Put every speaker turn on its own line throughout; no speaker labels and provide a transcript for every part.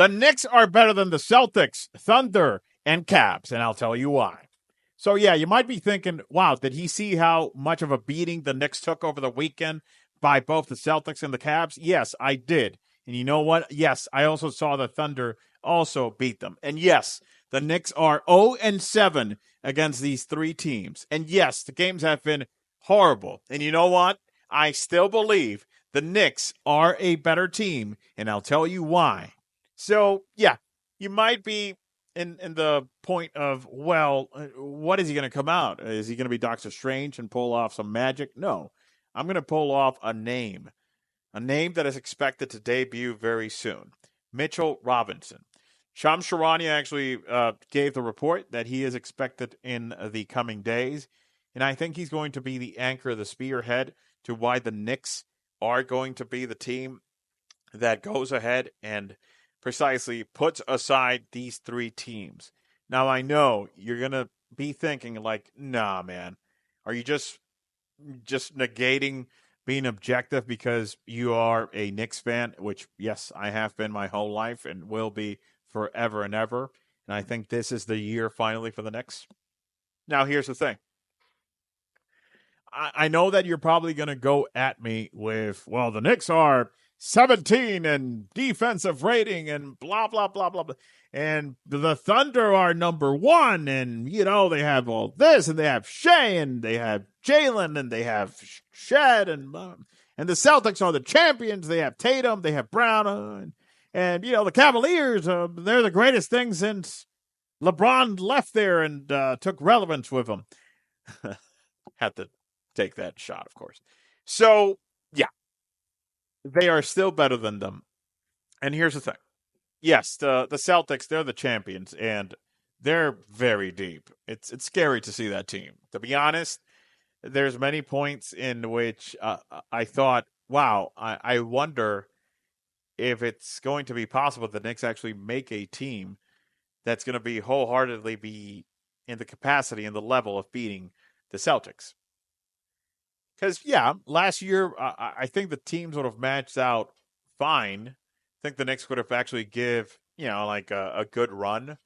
The Knicks are better than the Celtics, Thunder, and Cavs, and I'll tell you why. So, yeah, you might be thinking, wow, did he see how much of a beating the Knicks took over the weekend by both the Celtics and the Cavs? Yes, I did. And you know what? Yes, I also saw the Thunder also beat them. And yes, the Knicks are 0-7 against these three teams. And yes, the games have been horrible. And you know what? I still believe the Knicks are a better team, and I'll tell you why. So, yeah, you might be in the point of, well, what is he going to come out? Is he going to be Doctor Strange and pull off some magic? No, I'm going to pull off a name that is expected to debut very soon. Mitchell Robinson. Shams Charania actually gave the report that he is expected in the coming days, and I think he's going to be the anchor, the spearhead to why the Knicks are going to be the team that goes ahead and precisely puts aside these three teams. Now, I know you're going to be thinking like, nah, man, are you just negating being objective because you are a Knicks fan, which, yes, I have been my whole life and will be forever and ever. And I think this is the year finally for the Knicks. Now, here's the thing. I know that you're probably going to go at me with, well, the Knicks are 17 in defensive rating and blah, blah, blah, blah, blah. And the Thunder are number one. And, you know, they have all this and they have Shea and they have Jalen and they have Shed and the Celtics are the champions. They have Tatum, they have Brown. And you know, the Cavaliers, they're the greatest thing since LeBron left there and took relevance with them. Had to take that shot, of course. So, yeah, they are still better than them. And here's the thing. Yes, the Celtics, they're the champions, and they're very deep. It's scary to see that team. To be honest, there's many points in which I thought, wow, I wonder if it's going to be possible that the Knicks actually make a team that's going to be wholeheartedly be in the capacity and the level of beating the Celtics. Because, yeah, last year, I think the teams would have matched out fine. I think the Knicks would have actually give, you know, like a good run,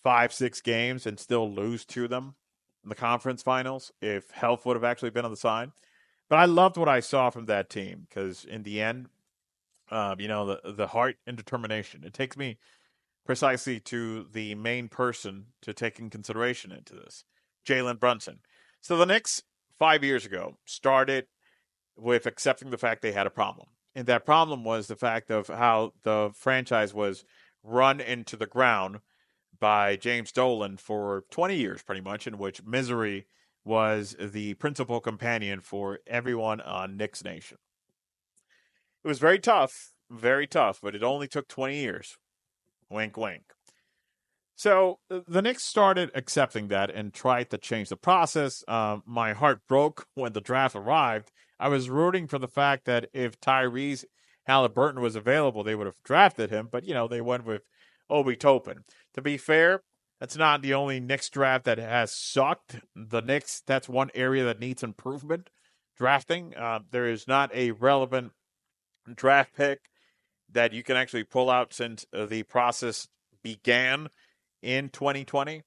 5-6 games, and still lose to them in the conference finals if health would have actually been on the side. But I loved what I saw from that team because in the end, you know, the heart and determination. It takes me precisely to the main person to take in consideration into this, Jalen Brunson. So the Knicks 5 years ago started with accepting the fact they had a problem. And that problem was the fact of how the franchise was run into the ground by James Dolan for 20 years, pretty much, in which misery was the principal companion for everyone on Knicks Nation. It was very tough, but it only took 20 years. Wink, wink. So the Knicks started accepting that and tried to change the process. My heart broke when the draft arrived. I was rooting for the fact that if Tyrese Halliburton was available, they would have drafted him. But, you know, they went with Obi Toppin. To be fair, that's not the only Knicks draft that has sucked. The Knicks, that's one area that needs improvement. Drafting. There is not a relevant draft pick that you can actually pull out since the process began in 2020.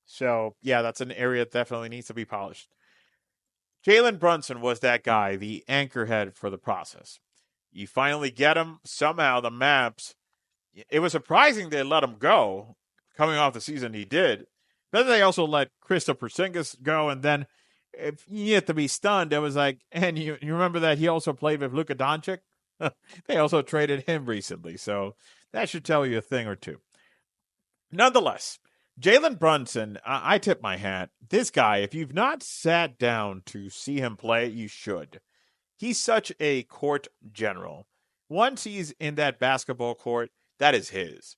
So, yeah, that's an area that definitely needs to be polished. Jalen Brunson was that guy, the anchorhead for the process. You finally get him. Somehow the Mavs, it was surprising they let him go coming off the season he did. But then they also let Kristaps Porzingis go, and then if you had to be stunned, it was like, and you remember that he also played with Luka Doncic? They also traded him recently, so that should tell you a thing or two. Nonetheless, Jalen Brunson, I tip my hat. This guy, if you've not sat down to see him play, you should. He's such a court general. Once he's in that basketball court, that is his.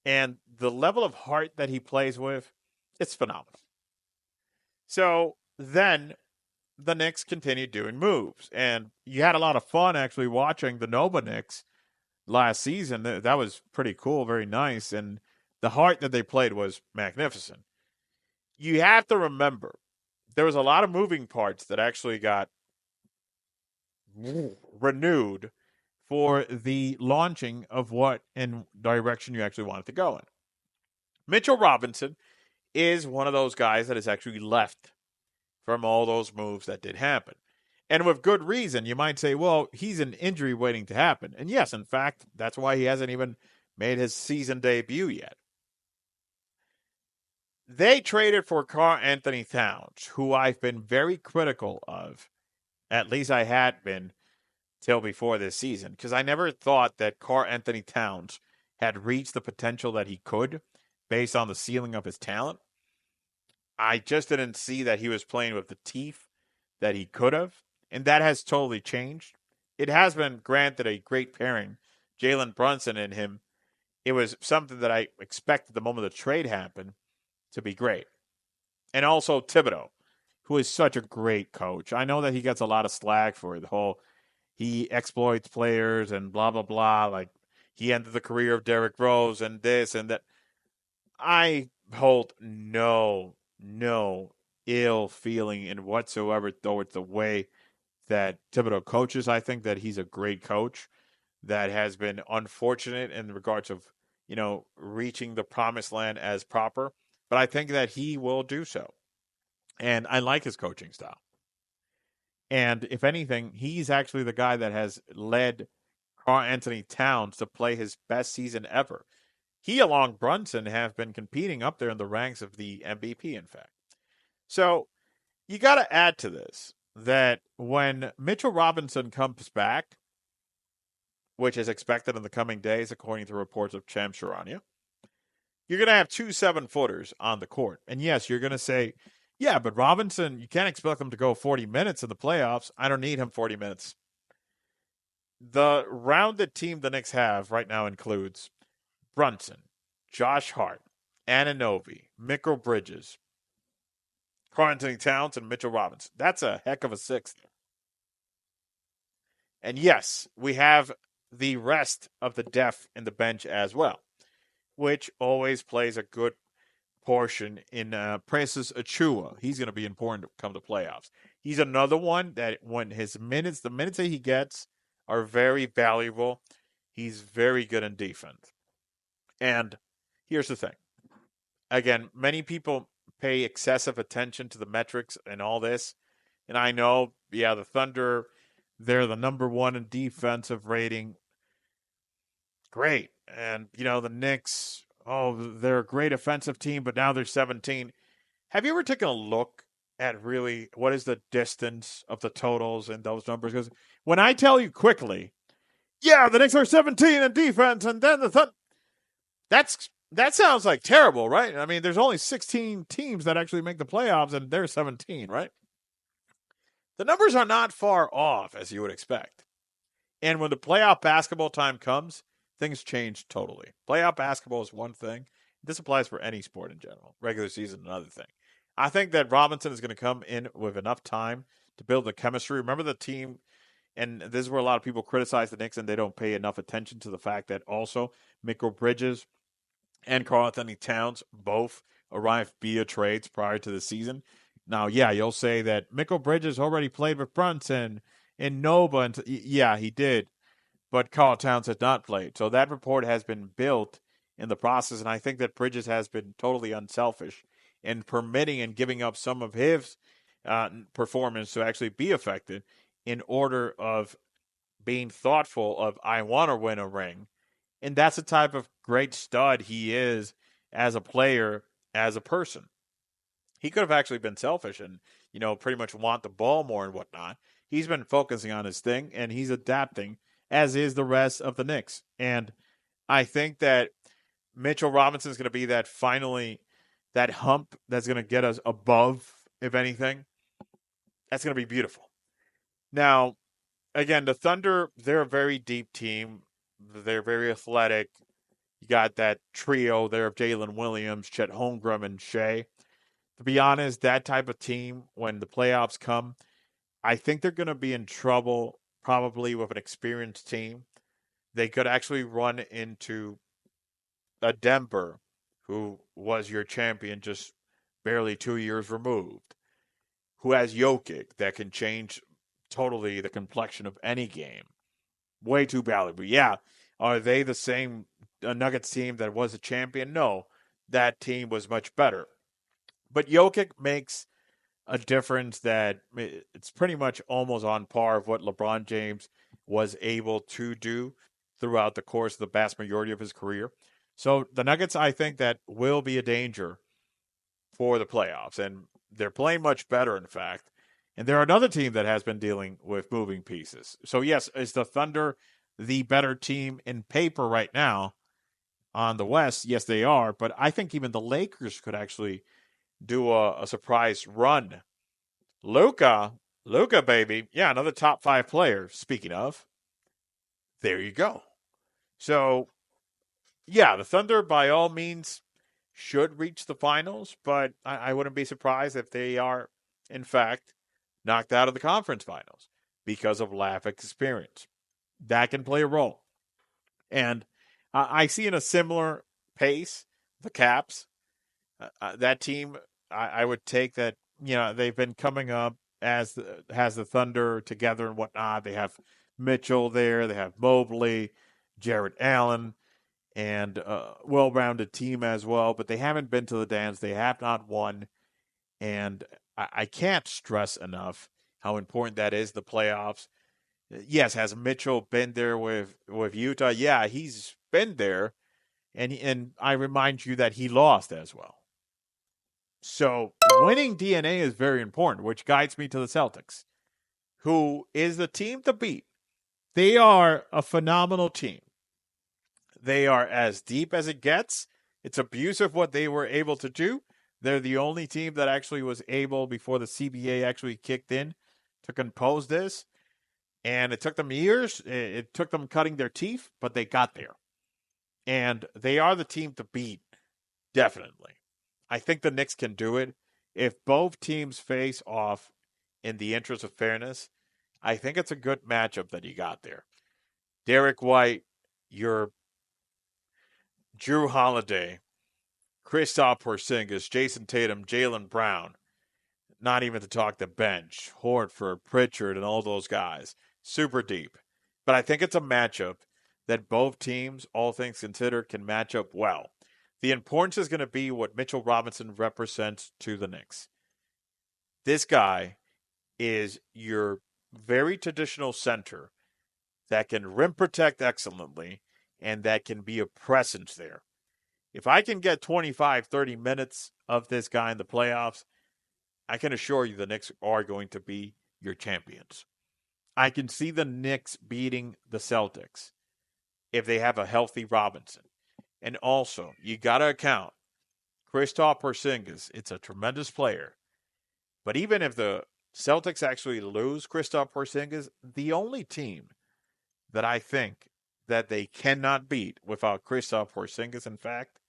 And the level of heart that he plays with, it's phenomenal. So then the Knicks continued doing moves. And you had a lot of fun actually watching the Nova Knicks last season. That was pretty cool, very nice. And the heart that they played was magnificent. You have to remember, there was a lot of moving parts that actually got renewed for the launching of what and direction you actually want it to go in. Mitchell Robinson is one of those guys that is actually left from all those moves that did happen. And with good reason, you might say, well, he's an injury waiting to happen. And yes, in fact, that's why he hasn't even made his season debut yet. They traded for Karl Anthony Towns, who I've been very critical of. At least I had been till before this season, because I never thought that Karl Anthony Towns had reached the potential that he could based on the ceiling of his talent. I just didn't see that he was playing with the teeth that he could have, and that has totally changed. It has been granted a great pairing, Jalen Brunson and him. It was something that I expected the moment the trade happened to be great. And also Thibodeau, who is such a great coach. I know that he gets a lot of slack for the whole he exploits players and blah blah blah. Like he ended the career of Derrick Rose and this and that. I hold no ill feeling in whatsoever towards the way that Thibodeau coaches. I think that he's a great coach that has been unfortunate in regards of, reaching the promised land as proper. But I think that he will do so. And I like his coaching style. And if anything, he's actually the guy that has led Karl Anthony Towns to play his best season ever. He, along Brunson, have been competing up there in the ranks of the MVP, in fact. So you got to add to this that when Mitchell Robinson comes back, which is expected in the coming days, according to reports of Cham Charania, you're going to have 2 7-footers on the court. And yes, you're going to say, yeah, but Robinson, you can't expect him to go 40 minutes in the playoffs. I don't need him 40 minutes. The rounded team the Knicks have right now includes Brunson, Josh Hart, Anunoby, Mikal Bridges, Karl Anthony Towns, and Mitchell Robinson. That's a heck of a sixth. And yes, we have the rest of the depth in the bench as well, which always plays a good portion in Precious Achua. He's going to be important to come to playoffs. He's another one that when the minutes that he gets are very valuable. He's very good in defense. And here's the thing. Again, many people pay excessive attention to the metrics and all this. And I know, yeah, the Thunder, they're the number one in defensive rating. Great. And, the Knicks, they're a great offensive team, but now they're 17. Have you ever taken a look at really what is the distance of the totals and those numbers? Because when I tell you quickly, yeah, the Knicks are 17 in defense, and then that sounds like terrible, right? I mean, there's only 16 teams that actually make the playoffs, and they're 17, right? The numbers are not far off, as you would expect. And when the playoff basketball time comes, things change totally. Playoff basketball is one thing. This applies for any sport in general. Regular season, another thing. I think that Robinson is going to come in with enough time to build the chemistry. Remember the team, and this is where a lot of people criticize the Knicks and they don't pay enough attention to the fact that also Mikal Bridges and Karl Anthony Towns both arrived via trades prior to the season. Now, yeah, you'll say that Mikal Bridges already played with Brunson and Nova. And yeah, he did. But Karl Towns has not played. So that report has been built in the process. And I think that Bridges has been totally unselfish in permitting and giving up some of his performance to actually be affected in order of being thoughtful of, I want to win a ring. And that's the type of great stud he is as a player, as a person. He could have actually been selfish and, pretty much want the ball more and whatnot. He's been focusing on his thing, and he's adapting, as is the rest of the Knicks. And I think that Mitchell Robinson is going to be that hump that's going to get us above, if anything. That's going to be beautiful. Now, again, the Thunder, they're a very deep team. They're very athletic. You got that trio there of Jalen Williams, Chet Holmgren, and Shea. To be honest, that type of team, when the playoffs come, I think they're going to be in trouble probably with an experienced team. They could actually run into a Denver, who was your champion just barely 2 years removed, who has Jokic that can change totally the complexion of any game. way too badly. But yeah, are they the same Nuggets team that was a champion? No, that team was much better. But Jokic makes a difference that it's pretty much almost on par of what LeBron James was able to do throughout the course of the vast majority of his career. So the Nuggets, I think, that will be a danger for the playoffs, and they're playing much better, in fact. And they're another team that has been dealing with moving pieces. So yes, is the Thunder the better team in paper right now on the West? Yes, they are. But I think even the Lakers could actually do a surprise run. Luka, baby. Yeah, another top 5 player. Speaking of, there you go. So, yeah, the Thunder, by all means, should reach the finals, but I wouldn't be surprised if they are, in fact, knocked out of the conference finals because of lack of experience. That can play a role. And I see in a similar pace the Caps. That team, I would take that, they've been coming up has the Thunder together and whatnot. They have Mitchell there. They have Mobley, Jared Allen, and well-rounded team as well. But they haven't been to the dance. They have not won. And I can't stress enough how important that is, the playoffs. Yes, has Mitchell been there with Utah? Yeah, he's been there. And I remind you that he lost as well. So winning DNA is very important, which guides me to the Celtics, who is the team to beat. They are a phenomenal team. They are as deep as it gets. It's abusive what they were able to do. They're the only team that actually was able, before the CBA actually kicked in, to compose this. And it took them years. It took them cutting their teeth, but they got there. And they are the team to beat, definitely. I think the Knicks can do it. If both teams face off in the interest of fairness, I think it's a good matchup that you got there. Derek White, your Drew Holiday, Kristaps Porzingis, Jason Tatum, Jaylen Brown, not even to talk the bench, Horford, Pritchard, and all those guys. Super deep. But I think it's a matchup that both teams, all things considered, can match up well. The importance is going to be what Mitchell Robinson represents to the Knicks. This guy is your very traditional center that can rim protect excellently and that can be a presence there. If I can get 25, 30 minutes of this guy in the playoffs, I can assure you the Knicks are going to be your champions. I can see the Knicks beating the Celtics if they have a healthy Robinson. And also, you got to account, Kristaps Porzingis, it's a tremendous player. But even if the Celtics actually lose Kristaps Porzingis, the only team that I think that they cannot beat without Kristaps Porzingis, in fact,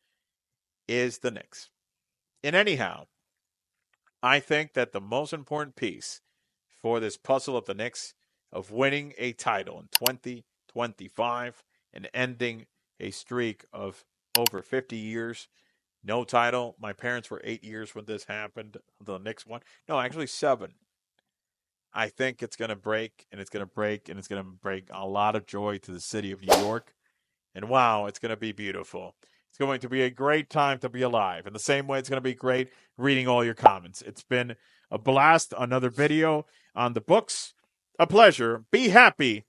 is the Knicks. And anyhow, I think that the most important piece for this puzzle of the Knicks of winning a title in 2025 and ending a streak of over 50 years, no title. My parents were 8 years when this happened. The Knicks won. No, actually 7. I think it's going to break, and it's going to break, and it's going to bring a lot of joy to the city of New York. And wow, it's going to be beautiful. It's going to be a great time to be alive. In the same way, it's going to be great reading all your comments. It's been a blast. Another video on the books. A pleasure. Be happy.